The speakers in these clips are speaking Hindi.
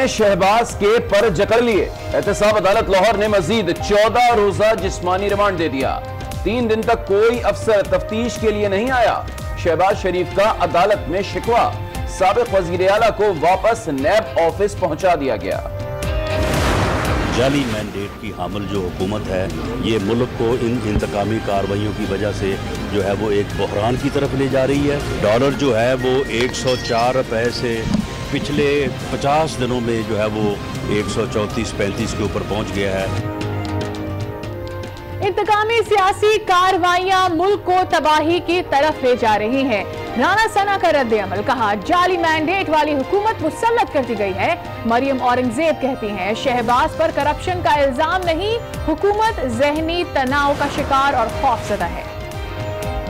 ने शहबाज के पर जकड़ लिए। एहतसाब अदालत लाहौर ने मजीद 14 रोजा जिस्मानी रिमांड दे दिया। 3 दिन तक कोई अफसर तफ्तीश के लिए नहीं आया। शहबाज शरीफ का अदालत में शिकवा। साबिक वजीर आला को वापस नैब ऑफिस पहुंचा दिया गया। जाली मैंडेट की हामिल जो हुकूमत है, ये मुल्क को इन इंतकामी कार्रवाइयों की वजह से जो है वो एक बहरान की तरफ ले जा रही है। डॉलर जो है वो 104 रुपए से पिछले 50 दिनों में जो है वो 134-35 के ऊपर पहुंच गया है। इंतकामी सियासी कार्रवाइयां मुल्क को तबाही की तरफ ले जा रही हैं। राना सना का रद्द अमल, कहा जाली मैंडेट वाली हुकूमत मुसल्लत कर दी गई है। मरियम औरंगजेब कहती हैं शहबाज पर करप्शन का इल्जाम नहीं, हुकूमत जहनी तनाव का शिकार और खौफजदा है।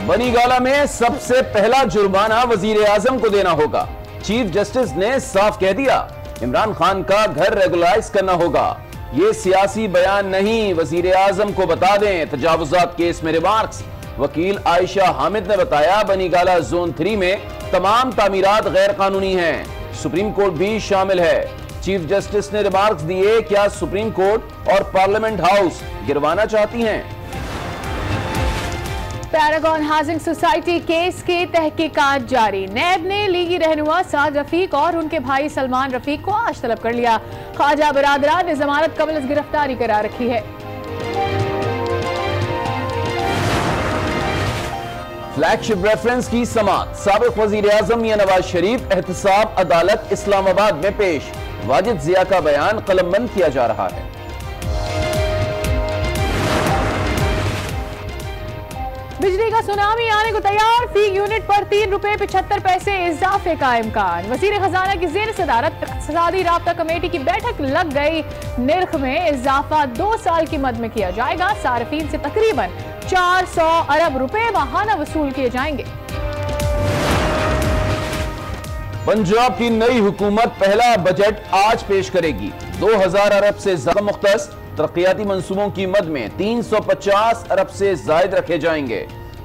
बनीगाला में सबसे पहला जुर्माना वजीर आजम को देना होगा। चीफ जस्टिस ने साफ कह दिया इमरान खान का घर रेगुलाइज करना होगा। ये सियासी बयान नहीं, वजीर आजम को बता दें। तजावुजात केस में रिमार्क्स। वकील आयशा हामिद ने बताया बनीगाला जोन 3 में तमाम तामीरात गैर कानूनी हैं। सुप्रीम कोर्ट भी शामिल है। चीफ जस्टिस ने रिमार्क्स दिए, क्या सुप्रीम कोर्ट और पार्लियामेंट हाउस गिरवाना चाहती हैं? पैरागॉन हाउसिंग सोसाइटी केस की तहकीकात जारी। नैब ने लीगी रहनुमा साद रफीक और उनके भाई सलमान रफीक को आज तलब कर लिया। ख्वाजा बरादरान ने जमानत कबल अज गिरफ्तारी करार रखी है। फ्लैगशिप रेफरेंस की समाअत। साबिक वजीर आजम मियां नवाज शरीफ एहतसाब अदालत इस्लामाबाद में पेश। वाजिद जिया का बयान कलमबंद किया जा रहा है। बिजली का सुनामी आने को तैयार, फी यूनिट पर 3 रुपए 75 पैसे इजाफे का इम्कान। वजीर खजाना की जेर सदारत इक़्तिसादी राब्ता कमेटी की बैठक लग गई। निर्ख में इजाफा 2 साल की मद में किया जाएगा। सार्फिन से तकरीबन 400 अरब रुपए माहाना वसूल किए जाएंगे। पंजाब की नई हुकूमत पहला बजट आज पेश करेगी। 2000 अरब से ज्यादा मुख्तस तरक्याती मंसूबों की मद में 350 अरब से जायद रखे जाएंगे।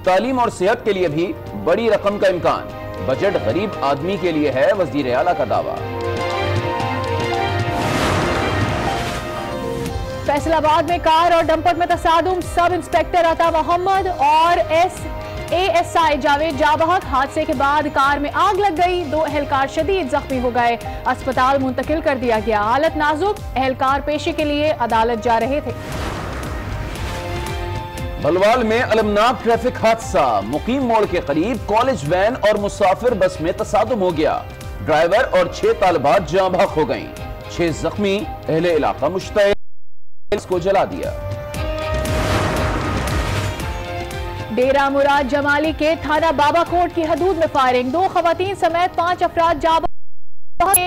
तालीम और सेहत के लिए भी बड़ी रकम का इम्कान। बजट गरीब आदमी के लिए है, वजीर आला का दावा। फैसलाबाद में कार और डंपर में तसादुम, सब इंस्पेक्टर अता मोहम्मद और ASI जावेद जाबहक। हादसे के बाद कार में आग लग गई। 2 एहलकार शदीद जख्मी हो गए, अस्पताल मुंतकिल कर दिया गया। हालत नाजुक, एहलकार पेशी के लिए अदालत जा रहे थे। भलवाल में अलमनाक ट्रैफिक हादसा। मुकीम मोड़ के करीब कॉलेज वैन और मुसाफिर बस में तसादुम हो गया। ड्राइवर और 6 तालिबात जाँ बहक हो गईं। 6 जख्मी, अहले इलाका मुश्तइल, को जला दिया। डेरा मुराद जमाली के थाना बाबाकोट की हदूद में फायरिंग। 2 खवातीन समेत 5 अफराद जाबाज।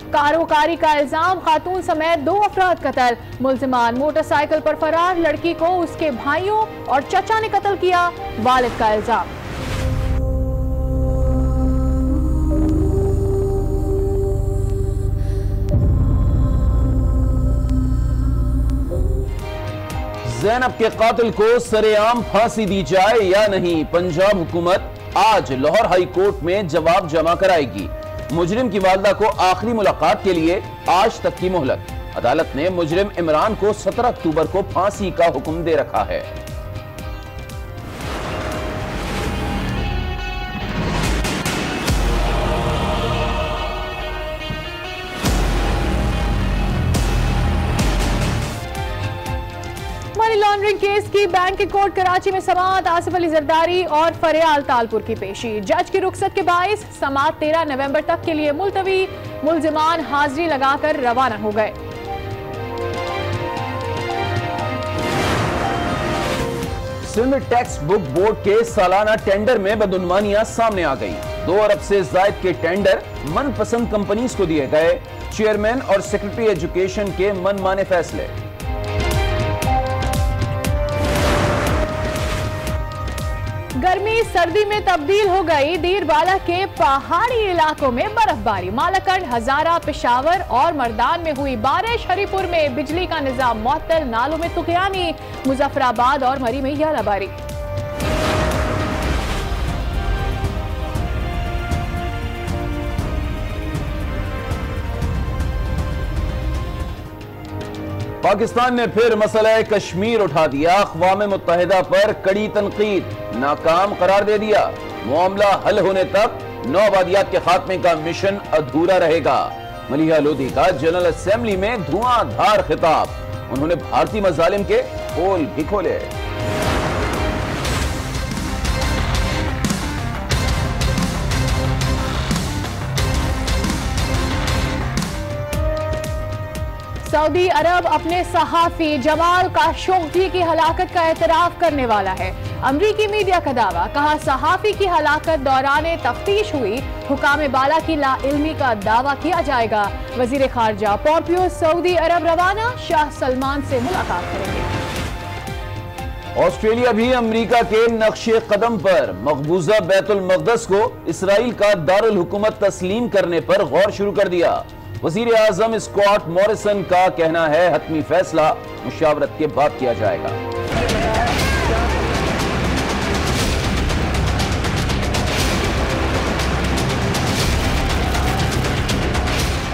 कारोकारी का इल्जाम, खातून समेत 2 अफराद कत्ल। मुल्जिमान मोटरसाइकिल पर फरार। लड़की को उसके भाइयों और चचा ने कत्ल किया, वालिद का इल्जाम। ज़ैनब के कातिल को सरेआम फांसी दी जाए या नहीं, पंजाब हुकूमत आज लाहौर हाई कोर्ट में जवाब जमा कराएगी। मुजरिम की वालदा को आखिरी मुलाकात के लिए आज तक की मोहलत। अदालत ने मुजरिम इमरान को 17 अक्टूबर को फांसी का हुक्म दे रखा है। मनी लॉन्ड्रिंग केस की बैंक कोर्ट कराची में समाअत। आसिफ अली जरदारी और फरियाल तालपुर की पेशी। जज की रुखसत के बाइस समाअत 13 नवंबर तक के लिए मुलतवी। मुल्जिमान हाजिरी लगाकर रवाना हो गए। सिंध टेक्स्ट बुक बोर्ड के सालाना टेंडर में बदउनवानियां सामने आ गई। 2 अरब से जायद के टेंडर मनपसंद कंपनीज को दिए गए। चेयरमैन और सेक्रेटरी एजुकेशन के मनमाने फैसले। गर्मी सर्दी में तब्दील हो गई। दीरबाला के पहाड़ी इलाकों में बर्फबारी। मालाकंड, हजारा, पेशावर और मर्दान में हुई बारिश। हरीपुर में बिजली का निजाम मुअत्तल। नालों में तुगयानी। मुजफ्फराबाद और मरी में यालाबारी। पाकिस्तान ने फिर मसला कश्मीर उठा दिया, अक़वाम मुत्तहिदा पर कड़ी तनकीद, नाकाम करार दे दिया। मामला हल होने तक नौ आबादियात के खात्मे का मिशन अधूरा रहेगा। मलिहा लोधी का जनरल असेंबली में धुआंधार खिताब, उन्होंने भारतीय मजालिम के पोल भी खोले। सऊदी अरब अपने सहाफी जमाल काशोगी की हलाकत का एतराफ करने वाला है। अमरीकी मीडिया का दावा, कहा सहाफी की हलाकत दौरान तफ्तीश हुई, हुकाम बाला की लाइल्मी का दावा किया जाएगा। वजीर खारजा पोम्पियो सऊदी अरब रवाना, शाह सलमान से मुलाकात करेंगे। ऑस्ट्रेलिया भी अमेरिका के नक्शे कदम पर मकबूजा बैतुल मक़दस को इसराइल का दारुल हुकूमत तस्लीम करने पर गौर शुरू कर दिया। वजीर आजम स्कॉट मॉरिसन का कहना है हतमी फैसला मुशावरत के बाद किया जाएगा।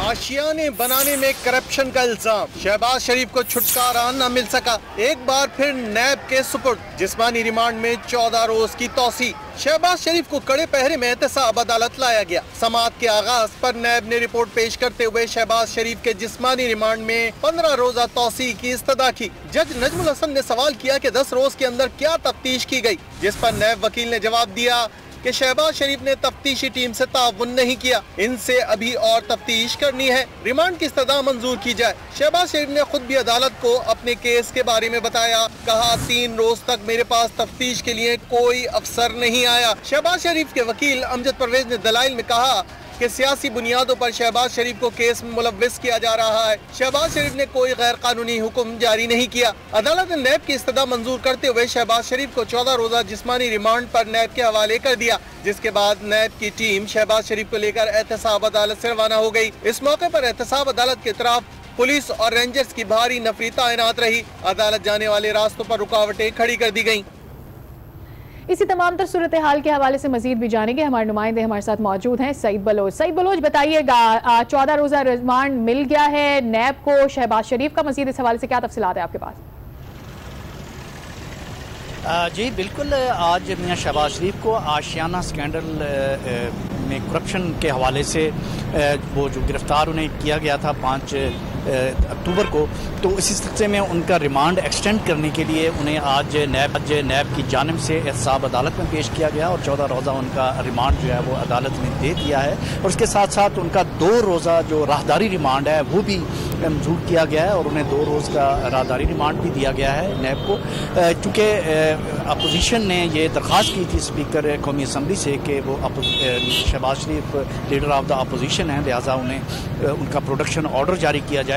आशियाने बनाने में करप्शन का इल्जाम, शहबाज शरीफ को छुटकारा न मिल सका, एक बार फिर नैब के सुपुर्द, जिस्मानी रिमांड में 14 रोज की तौसी। शहबाज शरीफ को कड़े पहरे में एहतसाब अदालत लाया गया। समाअत के आगाज पर नैब ने रिपोर्ट पेश करते हुए शहबाज शरीफ के जिस्मानी रिमांड में 15 रोजा तौसी की इस्तदा की। जज नजमुल हसन ने सवाल किया कि 10 रोज के अंदर क्या तफ्तीश की गई, जिस पर नैब वकील ने जवाब दिया कि शहबाज शरीफ ने तफ्तीशी टीम से ताउन नहीं किया, इनसे अभी और तफ्तीश करनी है, रिमांड की इस्तदा मंजूर की जाए। शहबाज शरीफ ने खुद भी अदालत को अपने केस के बारे में बताया, कहा 3 रोज तक मेरे पास तफ्तीश के लिए कोई अफसर नहीं आया। शहबाज शरीफ के वकील अमजद परवेज ने दलाइल में कहा कि सियासी बुनियादों पर शहबाज शरीफ को केस में मुलव्विस किया जा रहा है। शहबाज शरीफ ने कोई गैर कानूनी हुक्म जारी नहीं किया। अदालत ने नैब की इस्तदा मंजूर करते हुए शहबाज शरीफ को 14 रोजा जिस्मानी रिमांड पर नैब के हवाले कर दिया, जिसके बाद नैब की टीम शहबाज शरीफ को लेकर एहतसाब अदालत से रवाना हो गई। इस मौके पर एहतसाब अदालत के तरफ पुलिस और रेंजर्स की भारी नफरी तैनात रही। अदालत जाने वाले रास्तों पर रुकावटें खड़ी कर दी गयी। इसी तमाम तर सूरत हाल के हवाले से मजीद भी जानेंगे। हमारे नुमाइंदे हमारे साथ मौजूद हैं, सईद बलोच। सईद बलोच, बताइएगा 14 रोजा रिमांड मिल गया है नैब को शहबाज शरीफ का, मजीद इस हवाले से क्या तफसीलात है आपके पास? जी बिल्कुल, आज मियां शहबाज शरीफ को आशियाना स्कैंडल में करप्शन के हवाले से वो जो गिरफ्तार उन्हें किया गया था 5 अक्टूबर को, तो इसी सिलसिले में उनका रिमांड एक्सटेंड करने के लिए उन्हें आज नैब की जानिब से एहतसाब अदालत में पेश किया गया और 14 रोज़ा उनका रिमांड जो है वो अदालत ने दे दिया है। और उसके साथ साथ उनका 2 रोज़ा जो राहदारी रिमांड है वो भी मंजूर किया गया है और उन्हें 2 रोज़ का राहदारी रिमांड भी दिया गया है नैब को। चूँकि अपोजिशन ने ये दरख्वास्त की थी स्पीकर कौमी असम्बली से कि वो शहबाज शरीफ लीडर ऑफ द अपोजिशन है, लिहाजा उन्हें उनका प्रोडक्शन ऑर्डर जारी किया जाए।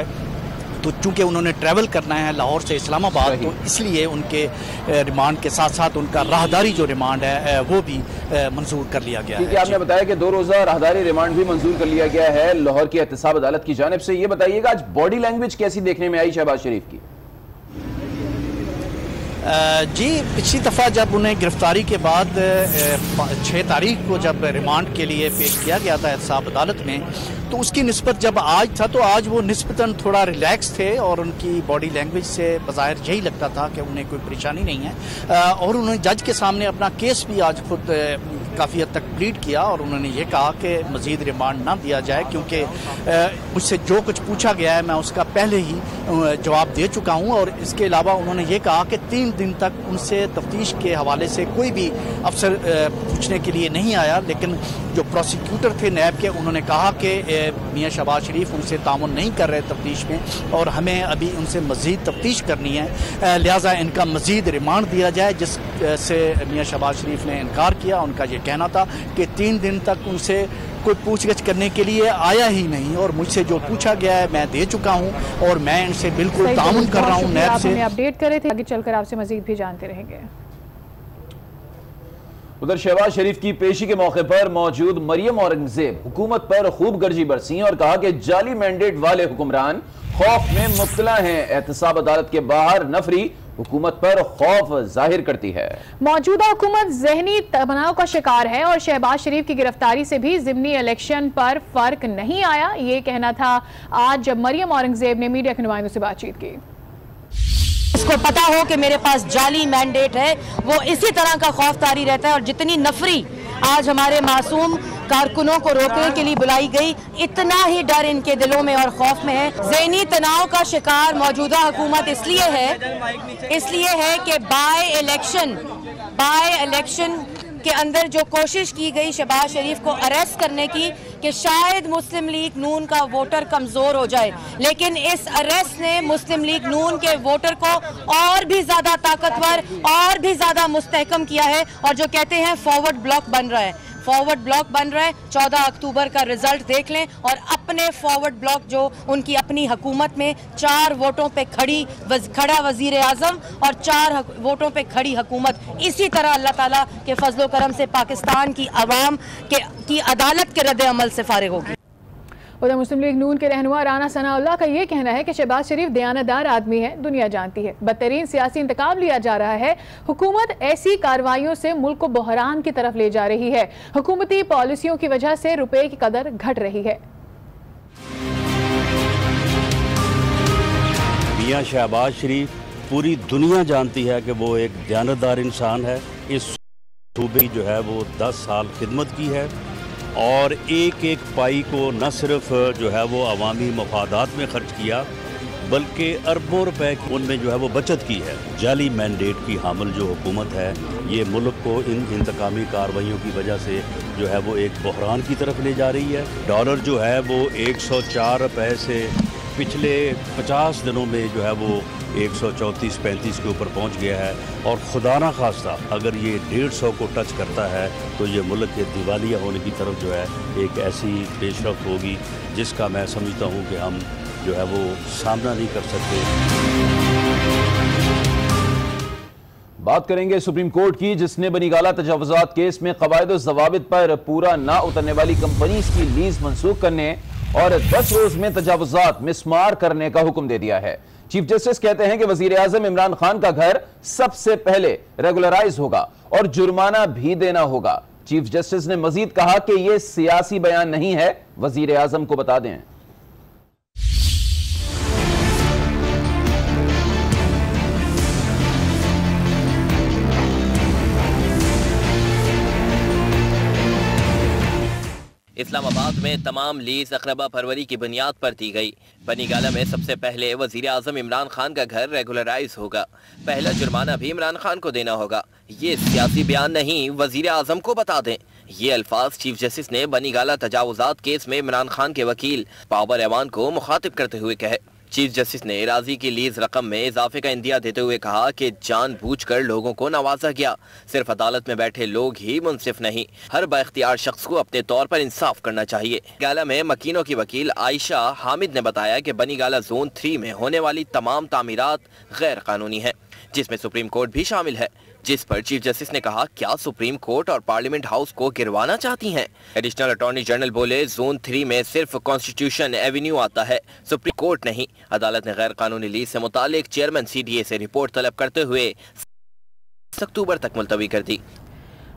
तो चूंकि उन्होंने ट्रैवल करना है लाहौर से इस्लामाबाद, तो इसलिए उनके रिमांड के साथ साथ उनका राहदारी जो रिमांड है वो भी मंजूर कर लिया गया है। आपने बताया कि 2 रोजा राहदारी रिमांड भी मंजूर कर लिया गया है लाहौर की एहतसाब अदालत की जानिब से। ये बताइएगा आज बॉडी लैंग्वेज कैसी देखने में आई शहबाज शरीफ की? जी पिछली दफ़ा जब उन्हें गिरफ्तारी के बाद 6 तारीख को जब रिमांड के लिए पेश किया गया था एहतसाब अदालत में, तो उसकी निस्बत जब आज था तो आज वो निस्बतन थोड़ा रिलैक्स थे और उनकी बॉडी लैंग्वेज से बज़ाहिर यही लगता था कि उन्हें कोई परेशानी नहीं है। और उन्होंने जज के सामने अपना केस भी आज खुद काफ़ी हद तक प्लीड किया और उन्होंने ये कहा कि मज़ीद रिमांड ना दिया जाए, क्योंकि मुझसे जो कुछ पूछा गया है मैं उसका पहले ही जवाब दे चुका हूँ। और इसके अलावा उन्होंने ये कहा कि 3 दिन तक उनसे तफ्तीश के हवाले से कोई भी अफसर पूछने के लिए नहीं आया, लेकिन जो प्रोसिक्यूटर थे नैब के उन्होंने कहा कि मियां शहबाज शरीफ उनसे तामुन नहीं कर रहे तफ्तीश में और हमें अभी उनसे मज़ीद तफ्तीश करनी है, लिहाजा इनका मज़ीद रिमांड दिया जाए, जिससे मियां शहबाज शरीफ ने इनकार किया। उनका ये कहना था कि 3 दिन तक उनसे कोई पूछगछ करने के लिए आया ही नहीं और मुझसे जो पूछा गया है मैं दे चुका हूं और मैं इनसे बिल्कुल तामुन कर रहा हूं। नैब से अपडेट करे थे, आगे चलकर आपसे मज़ीद भी जानते रहेंगे। उधर शहबाज शरीफ की पेशी के मौके पर मौजूद मरियम औरंगजेब हुकूमत पर खूब गर्जी बरसी और कहा कि जाली मैंडेट वाले हुक्मरान खौफ में मुब्तला हैं। एहतसाब अदालत के बाहर नफरी हुकूमत पर खौफ जाहिर करती है। मौजूदा हुकूमत जहनी तनाव का शिकार है और शहबाज शरीफ की गिरफ्तारी से भी ज़िमनी इलेक्शन पर फर्क नहीं आया, ये कहना था आज जब मरियम औरंगजेब ने मीडिया के नुमाइंदों से बातचीत की। उसको पता हो कि मेरे पास जाली मैंडेट है, वो इसी तरह का खौफ तारी रहता है। और जितनी नफरी आज हमारे मासूम कारकुनों को रोकने के लिए बुलाई गई, इतना ही डर इनके दिलों में और खौफ में है। ज़हनी तनाव का शिकार मौजूदा हुकूमत इसलिए है कि बाय इलेक्शन के अंदर जो कोशिश की गई शहबाज शरीफ को अरेस्ट करने की कि शायद मुस्लिम लीग नून का वोटर कमज़ोर हो जाए, लेकिन इस अरेस्ट ने मुस्लिम लीग नून के वोटर को और भी ज़्यादा ताकतवर और भी ज़्यादा मुस्तहकम किया है। और जो कहते हैं फॉरवर्ड ब्लॉक बन रहा है, 14 अक्टूबर का रिजल्ट देख लें और अपने फॉरवर्ड ब्लॉक जो उनकी अपनी हुकूमत में 4 वोटों पे खड़ा वजीर आजम और 4 वोटों पे खड़ी हुकूमत, इसी तरह अल्लाह ताला के फजलो करम से पाकिस्तान की आवाम की अदालत के रद्द अमल से फारिग होगी। उधर मुस्लिम लीग नून के रहनुमा राना सनाउल्लाह का ये कहना है कि शहबाज शरीफ दयानतदार आदमी है, दुनिया जानती है। बदतरीन सियासी इंतकाम लिया जा रहा है। हुकूमत ऐसी कार्रवाइयों से मुल्क को बहरान की तरफ ले जा रही है। हुकूमती पॉलिसियों की वजह से रुपए की कदर घट रही है। मियां शहबाज शरीफ पूरी दुनिया जानती है कि वो एक दयानतदार इंसान है। इस सूबे जो है वो 10 साल खिदमत की है और एक एक पाई को न सिर्फ जो है वो अवामी मफादात में खर्च किया, बल्कि अरबों रुपए उनमें जो है वो बचत की है। जाली मैंडेट की हामिल जो हुकूमत है, ये मुल्क को इन इंतकामी कार्रवाइयों की वजह से जो है वो एक बहरान की तरफ ले जा रही है। डॉलर जो है वो 104 रुपए से पिछले 50 दिनों में जो है वो 134-35 के ऊपर पहुंच गया है। और खुदा ना खास्ता अगर ये 150 को टच करता है तो ये मुल्क के दिवालिया होने की तरफ जो है एक ऐसी पेशरफ्त होगी जिसका मैं समझता हूँ कि हम जो है वो सामना नहीं कर सकते। बात करेंगे सुप्रीम कोर्ट की, जिसने बनीगाला तजावुजात केस में कवायद ज़वाबित पर पूरा ना उतरने वाली कंपनीज की लीज मंसूख करने और 10 रोज में तजावुजात मिसमार करने का हुक्म दे दिया है। चीफ जस्टिस कहते हैं कि वजीर आजम इमरान खान का घर सबसे पहले रेगुलराइज होगा और जुर्माना भी देना होगा। चीफ जस्टिस ने मजीद कहा कि यह सियासी बयान नहीं है, वजीर आजम को बता दें। इस्लामाबाद में तमाम लीज अक़रबा फरवरी की बुनियाद पर दी गई। बनीगाला में सबसे पहले वजीर आजम इमरान खान का घर रेगुलराइज होगा। पहला जुर्माना भी इमरान खान को देना होगा। ये सियासी बयान नहीं, वजीर आजम को बता दें। ये अल्फाज चीफ जस्टिस ने बनीगाला तजावुजात केस में इमरान खान के वकील बाबर एवान को मुखातिब करते हुए कहे। चीफ जस्टिस ने राजी की लीज रकम में इजाफे का इंदिया देते हुए कहा कि जानबूझकर लोगों को नवाजा गया। सिर्फ अदालत में बैठे लोग ही मुंसिफ नहीं, हर बाइख्तियार शख्स को अपने तौर पर इंसाफ करना चाहिए। गाला में मकीनों की वकील आयशा हामिद ने बताया कि बनीगाला जोन 3 में होने वाली तमाम तामीरात गैर कानूनी है, जिसमें सुप्रीम कोर्ट भी शामिल है। जिस पर चीफ जस्टिस ने कहा, क्या सुप्रीम कोर्ट और पार्लियामेंट हाउस को गिरवाना चाहती हैं? एडिशनल अटॉर्नी जनरल बोले, जोन 3 में सिर्फ कॉन्स्टिट्यूशन एवेन्यू आता है, सुप्रीम कोर्ट नहीं। अदालत ने गैर कानूनी लीज से मुतालिक चेयरमैन CDA से रिपोर्ट तलब करते हुए अक्टूबर तक मुलतवी कर दी।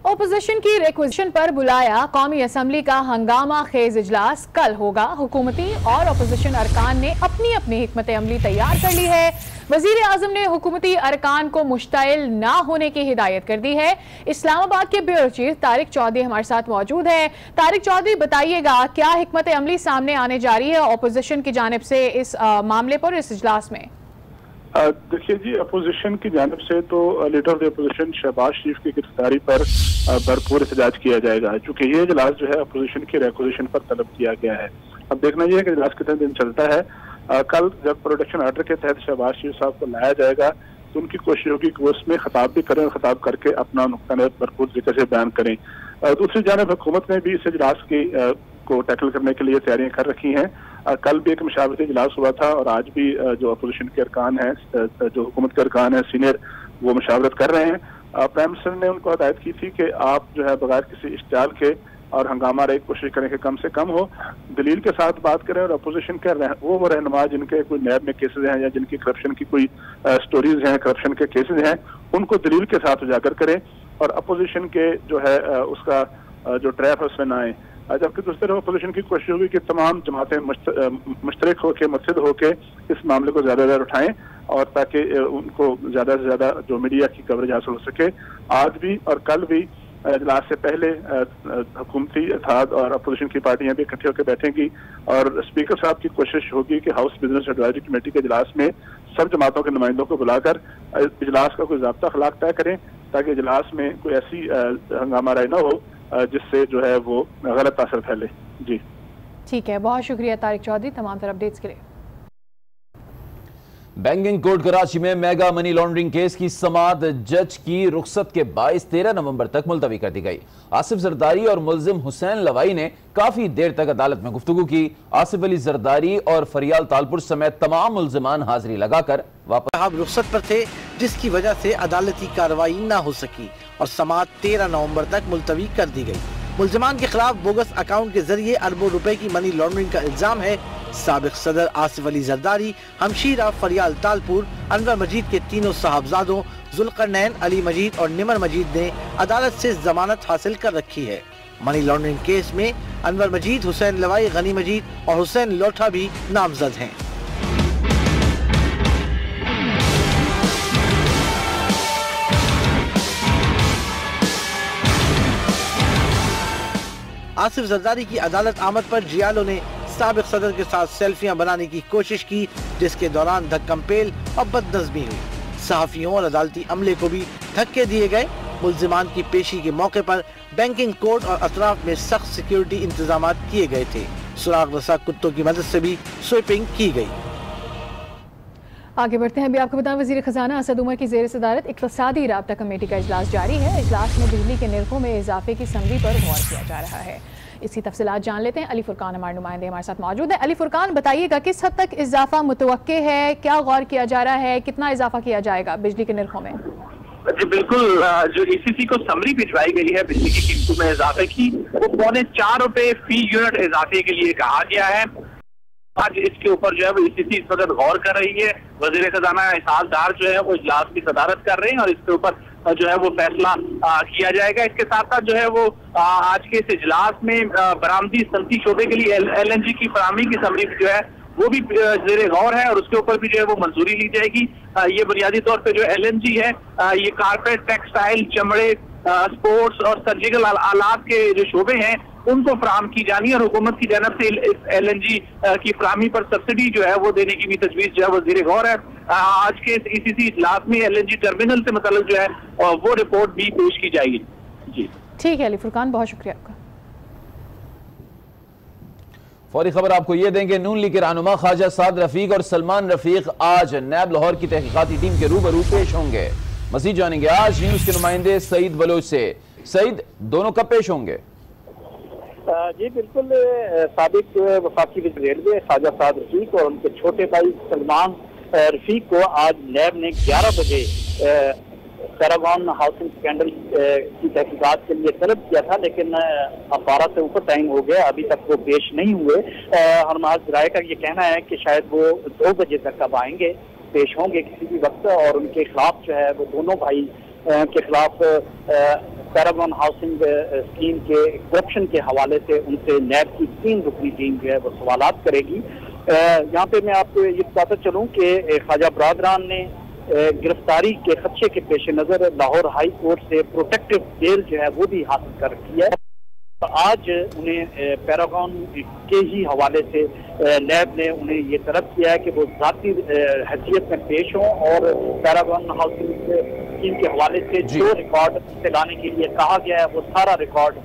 ओपोजिशन की रिक्वेजिशन पर बुलाया कौमी असम्बली का हंगामा खेज इजलास कल होगा। हुकूमती और ओपोजिशन अरकान ने अपनी अपनी हिकमत अमली तैयार कर ली है। वजीर आजम ने हुकूमती अरकान को मुश्ताइल ना होने की हिदायत कर दी है। इस्लामाबाद के ब्यूरो चीफ तारिक चौधरी हमारे साथ मौजूद है। तारिक चौधरी, बताइएगा क्या हिकमत अमली सामने आने जा रही है ओपोजिशन की जानिब से इस मामले पर इस इजलास में? देखिए जी, अपोजिशन की जानिब से तो leader of the opposition Shahbaz Sharif की गिरफ्तारी पर भरपूर एहतजाज किया जाएगा, चूंकि ये इजलास जो है अपोजिशन की रिक्वेजिशन पर तलब किया गया है। अब देखना यह है कि इजलास कितने दिन चलता है। कल जब प्रोटेक्शन ऑर्डर के तहत शहबाज शरीफ साहब को लाया जाएगा तो उनकी कोशिश होगी कि वो उसमें खिताब भी करें और खिताब करके अपना नुक्ता भरपूर तरीके से बयान करें। दूसरी जानिब हुकूमत ने भी इस इजलास की को टैकल करने के लिए तैयारियां कर रखी हैं। कल भी एक मुशावरती इजलास हुआ था और आज भी जो अपोजिशन के अरकान हैं, जो हुकूमत के अरकान हैं सीनियर, वो मुशावरत कर रहे हैं। प्राइम मिनिस्टर ने उनको हदायत की थी कि आप जो है बगैर किसी इश्तियाल के और हंगामा रही कोशिश करें कि कम से कम हो, दलील के साथ बात करें और अपोजिशन के वो रहनुमा जिनके कोई नैब में केसेज हैं या जिनकी करप्शन की कोई स्टोरीज हैं, करप्शन के केसेज हैं, उनको दलील के साथ उजागर करें और अपोजिशन के जो है उसका जो ट्रैप है उसमें ना आए। जबकि दूसरी तरफ अपोजिशन की कोशिश होगी कि तमाम जमातें मुश्तरक होकर मुत्तहिद होकर इस मामले को ज्यादा उठाएं। और ताकि उनको ज्यादा से ज्यादा जो मीडिया की कवरेज हासिल हो सके। आज भी और कल भी इजलास से पहले हुकूमती इत्तेहाद और अपोजिशन की पार्टियां भी इकट्ठे होकर बैठेंगी और स्पीकर साहब की कोशिश होगी कि हाउस बिजनेस एडवाइजरी कमेटी के इजलास में सब जमातों के नुमाइंदों को बुलाकर इजलास का कोई ज़ाब्ता अखलाक तय करें, ताकि इजलास में कोई ऐसी हंगामा राय न हो जिससे जो है वो गलत असर फैले। जी ठीक है, बहुत शुक्रिया तारिक चौधरी तमाम तरह अपडेट्स के लिए। बैंकिंग कोर्ट कराची में मेगा मनी लॉन्ड्रिंग केस की समाअत जज की रुखसत के बायस 13 नवंबर तक मुलतवी कर दी गई। आसिफ जरदारी और मुल्जिम हुसैन लवाई ने काफी देर तक अदालत में गुफ्तगू की। आसिफ अली जरदारी और फरियाल तालपुर समेत तमाम मुल्जिमान हाजिरी लगाकर वापस साहब रुखसत पर थे, जिसकी वजह से अदालती कार्रवाई न हो सकी और समाअत 13 नवंबर तक मुलतवी कर दी गई। मुल्जिमान के खिलाफ बोगस अकाउंट के जरिए अरबों रुपए की मनी लॉन्ड्रिंग का इल्जाम है। साबिक सदर आसिफ अली जरदारी, हमशीरा फरियाल तालपुर, अनवर मजीद के तीनों साहबजादों जुल्करनैन, अली मजीद और निमर मजीद ने अदालत से जमानत हासिल कर रखी है। मनी लॉन्ड्रिंग केस में अनवर मजीद, हुसैन लवाई, गनी मजीद और हुसैन लोठा भी नामजद हैं। आसिफ जरदारी की अदालत आमद पर जियालो ने साबिक सदर के साथ सेल्फियां बनाने की कोशिश की, जिसके दौरान धक्कमपेल और बदनज़मी हुई। सहाफियों और अदालती अमले को भी धक्के दिए गए। मुल्जिमान की पेशी के मौके पर बैंकिंग कोर्ट और अतराफ में सख्त सिक्योरिटी इंतजाम किए गए थे। सुराग रसा कुत्तों की मदद से भी स्वीपिंग की गई। आगे बढ़ते हैं। अभी आपको बताएं, वज़ीर ख़ज़ाना असद उमर की ज़ेर सदारत इक़्तिसादी राब्ता कमेटी का इजलास जारी है। इजलास में बिजली के निर्खों में इजाफे की समरी पर गौर किया जा रहा है। इसकी तफसीलात जान लेते हैं। अली फुरकान हमारे नुमाइंदे हमारे साथ मौजूद है। अली फुरकान, बताइएगा किस हद तक इजाफा मुतवक्के है, क्या गौर किया जा रहा है, कितना इजाफा किया जाएगा बिजली के निर्खों में? जी बिल्कुल, जो ECC को समरी भिजवाई गई है बिजली की कीमतों में इजाफे की, वो ₹4.25 फी यूनिट इजाफे के लिए कहा गया है। आज इसके ऊपर जो है वो ECC इस वक्त गौर कर रही है। वज़ीर ख़ज़ाना इसहाक डार जो है वो इजलास की सदारत कर रहे हैं और इसके ऊपर जो है वो फैसला किया जाएगा। इसके साथ साथ जो है वो आज के इस इजलास में बरामदी सनती शोबे के लिए LNG की फराहमी की समरी जो है वो भी ज़ेरे गौर है और उसके ऊपर भी जो है वो मंजूरी ली जाएगी। ये बुनियादी तौर पे जो LNG है ये कारपेट, टेक्सटाइल, चमड़े, स्पोर्ट्स और सर्जिकल आलात के जो शोबे हैं उनको फराहम की जानी है और हुकूमत की जानब से इस LNG की फराहमी पर सब्सिडी जो है वो देने की भी तजवीज़ जो है वो ज़ेरे गौर है। आज के इस ECC इजलास में LNG टर्मिनल से मतलब जो है वो रिपोर्ट भी पेश की जाएगी। जी ठीक है अली फुरकान, बहुत शुक्रिया आपका। फौरी खबर आपको ये देंगे, नून लीग के रहनुमा ख्वाजा साद रफीक और सलमान रफीक आज नैब लाहौर की तहकीकाती टीम के रूबरू पेश होंगे। मज़ीद जानेंगे आज न्यूज़ के नुमाइंदे सईद बलोच से। सईद, दोनों कब पेश होंगे? जी बिल्कुल, साबिक वफाकी वज़ीर रेलवे ख्वाजा साद रफीक और उनके छोटे भाई सलमान रफीक को आज नैब ने 11 बजे पैरागॉन हाउसिंग स्कैंडल की तहकीकात के लिए तलब किया था, लेकिन अब 12 से ऊपर टाइम हो गया, अभी तक वो पेश नहीं हुए। हरमाज राय का ये कहना है कि शायद वो 2 बजे तक अब आएंगे, पेश होंगे किसी भी वक्त और उनके खिलाफ जो है वो दोनों भाई के खिलाफ पैरागॉन हाउसिंग स्कीम के करप्शन के हवाले से उनसे नैब की 3 रुकनी टीम जो है वो सवालात करेगी। यहाँ पे मैं आपको ये बताता चलूँ कि ख्वाजा बरादरान ने गिरफ्तारी के खदशे के पेश नज़र लाहौर हाई कोर्ट से प्रोटेक्टिव बेल जो है वो भी हासिल कर रखी है। आज उन्हें पैरागॉन के ही हवाले से नैब ने उन्हें ये तलब किया है कि वो ज़ाती हैसियत में पेश हों और पैरागॉन हाउसिंग स्कीम के हवाले से जो रिकॉर्ड से लाने के लिए कहा गया है वो सारा रिकॉर्ड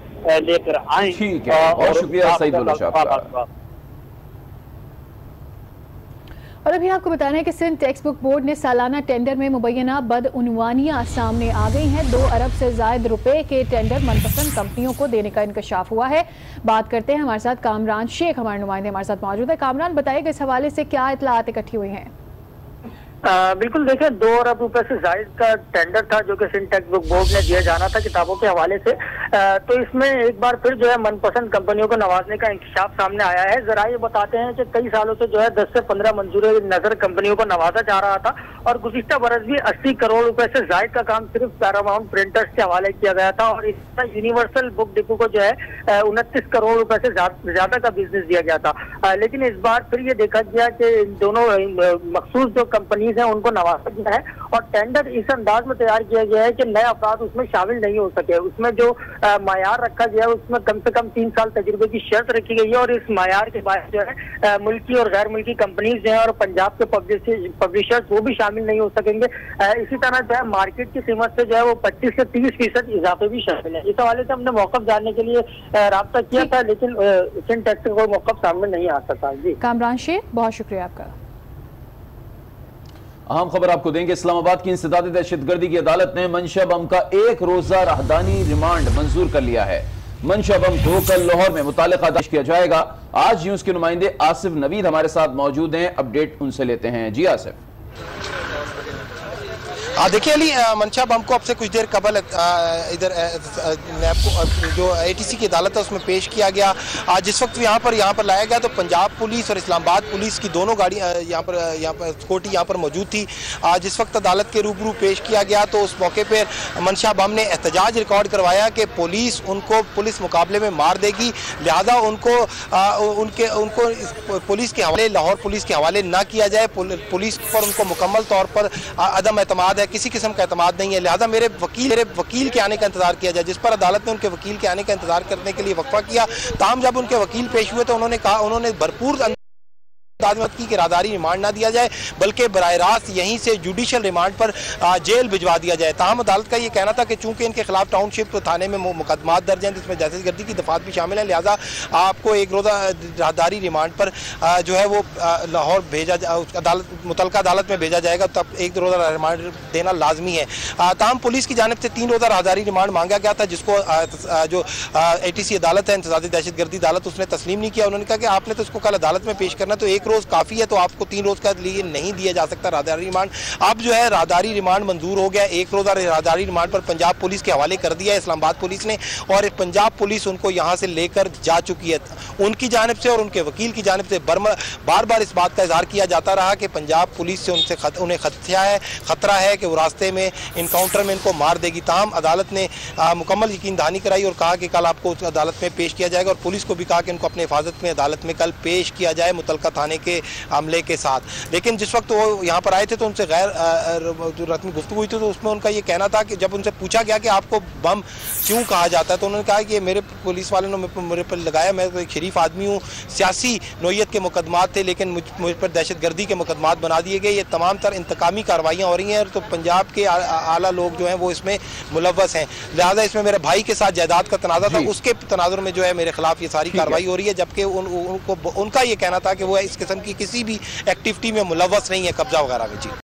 लेकर आए। ठीक है, बहुत शुक्रिया सईद बलोच आपका। और अभी आपको बताना है कि सिंध टेक्स्ट बुक बोर्ड ने सालाना टेंडर में मुबैना बदउनवानियां सामने आ गई हैं। 2 अरब से ज्यादा रुपए के टेंडर मनपसंद कंपनियों को देने का इंकशाफ हुआ है। बात करते हैं, हमारे साथ कामरान शेख हमारे नुमाइंदे हमारे साथ मौजूद है। कामरान, बताइएगा इस हवाले से क्या इत्तलात इकट्ठी हुई हैं? बिल्कुल, देखिए 2 अरब रुपए से जायद का टेंडर था जो कि सिंध टेक्स्ट बुक बोर्ड ने दिया जाना था किताबों के हवाले से। तो इसमें एक बार फिर जो है मनपसंद कंपनियों को नवाजने का इंकशाफ सामने आया है। जरा ये बताते हैं कि कई सालों से जो है 10 से 15 मंजूर नजर कंपनियों को नवाजा जा रहा था और गुज़िश्ता बरस भी 80 करोड़ रुपए से जायद का काम सिर्फ पैरामाउंट प्रिंटर्स के हवाले किया गया था और इस तरह यूनिवर्सल बुक डिपो को जो है 29 करोड़ रुपए से ज्यादा का बिजनेस दिया गया था। लेकिन इस बार फिर ये देखा गया कि इन दोनों मखसूस जो कंपनीज कंपनीज हैं उनको नवाजा गया है और टेंडर इस अंदाज में तैयार किया गया है कि नए अफराद उसमें शामिल नहीं हो सके। उसमें जो मायार रखा गया है उसमें कम से कम 3 साल तजुर्बे की शर्त रखी गई है और इस मायार के बाद जो है मुल्की और गैर मुल्की कंपनीज हैं और पंजाब के पब्लिशर्स वो भी शामिल नहीं हो सकेंगे। इसी तरह जो है मार्केट की कीमत से जो है वो 25 से 30% इजाफे भी शामिल है। इस हवाले से हमने मौक़िफ़ जानने के लिए राब्ता किया था लेकिन सिंटैक्स का कोई मौक़िफ़ सामने नहीं आ सका। जी कामरान शेख, बहुत शुक्रिया आपका। अहम खबर आपको देंगे। इस्लामाबाद की इंसदादी दहशतगर्दी की अदालत ने मंशा बम का 1 रोजा राहदानी रिमांड मंजूर कर लिया है। मंशा बम को कल लाहौर में मुतालिका पेश किया जाएगा। आज न्यूज के नुमाइंदे आसिफ नवीद हमारे साथ मौजूद हैं, अपडेट उनसे लेते हैं। जी आसिफ। देखिए अली, मंशा बम को अब से कुछ देर कबल इधर नैब को जो ATC की अदालत है उसमें पेश किया गया। जिस वक्त यहाँ पर लाया गया तो पंजाब पुलिस और इस्लामाबाद पुलिस की दोनों गाड़ी यहाँ पर सिक्योरिटी यहाँ पर मौजूद थी। जिस वक्त अदालत के रूबरू पेश किया गया तो उस मौके पर मंशा बम ने एहतजाज रिकॉर्ड करवाया कि पुलिस उनको पुलिस मुकाबले में मार देगी, लिहाजा उनको पुलिस के हवाले, लाहौर पुलिस के हवाले ना किया जाए। पुलिस पर उनको मुकम्मल तौर पर अदम एतमाद है, किसी किस्म का एतमाद नहीं है, लिहाजा मेरे वकील के आने का इंतजार किया जाए। जिस पर अदालत ने उनके वकील के आने का इंतजार करने के लिए वक्फा किया। ताहम जब उनके वकील पेश हुए तो उन्होंने भरपूर की राहदारी रिमांड ना दिया जाए बल्कि बराह रास्त यहीं से जुडिशल रिमांड पर जेल भिजवा दिया जाए। ताहम अदालत का ये कहना था कि चूंकि इनके खिलाफ टाउनशिप थाने में मुकदमात दर्ज हैं जिसमें दहशतगर्दी की दफात भी शामिल है, लिहाजा आपको 1 रोज़ा राहदारी रिमांड पर जो है वो लाहौर भेजा अदालत मुतलका अदालत में भेजा जाएगा, तब 1 रोज़ा रिमांड देना लाजमी है। ताहम पुलिस की जानिब से 3 रोज़ा राहदारी रिमांड मांगा गया था जिसको जो ATC अदालत है, इंसदादी दहशतगर्दी अदालत, उसने तस्लीम नहीं किया। उन्होंने कहा कि आपने तो इसको कल अदालत में पेश करना, तो 1 रोज़ काफ़ी है, तो आपको 3 रोज़ का लिए नहीं दिया जा सकता राहदारी रिमांड। अब जो है राहदारी रिमांड मंजूर हो गया। 1 रोज़ा राहदारी रिमांड पर पंजाब पुलिस के हवाले कर दिया है इस्लामाबाद पुलिस ने और पंजाब पुलिस उनको यहाँ से लेकर जा चुकी है। उनकी जानिब से और उनके वकील की जानिब से बार बार इस बात का इजहार किया जाता रहा कि पंजाब पुलिस से उन्हें खतरा है कि वो रास्ते में इनकाउंटर में इनको मार देगी। ताहम अदालत ने मुकम्मल यकीन दहानी कराई और कहा कि कल आपको उस अदालत में पेश किया जाएगा और पुलिस को भी कहा कि इनको अपनी हिफाजत में अदालत में कल पेश किया जाए मुतलका थाने के हमले के साथ। लेकिन जिस वक्त वो यहाँ पर आए थे तो उनसे गैर रस्मी गुफ्तगू हुई थी तो उसमें उनका ये कहना था कि जब उनसे पूछा गया कि आपको बम क्यों कहा जाता है तो उन्होंने कहा कि मेरे पुलिस वाले ने मेरे पर लगाया, मैं तो एक शरीफ आदमी हूँ, सियासी नोयत के मुकदमात थे लेकिन मुझ पर दहशतगर्दी के मुकदमात बना दिए गए। ये तमाम तर इंतकामी कार्रवाइयाँ हो रही हैं तो पंजाब के आला लोग जो हैं वो इसमें मुलव्वस हैं, लिहाजा इसमें मेरे भाई के साथ जायदाद का तनाज़ा था, उसके तनाजुर में जो है मेरे खिलाफ ये सारी कार्रवाई हो रही है। जबकि उनका ये कहना था कि वो इस किस्म की किसी भी एक्टिविटी में मुलव्वस नहीं है, कब्जा वगैरह में। जी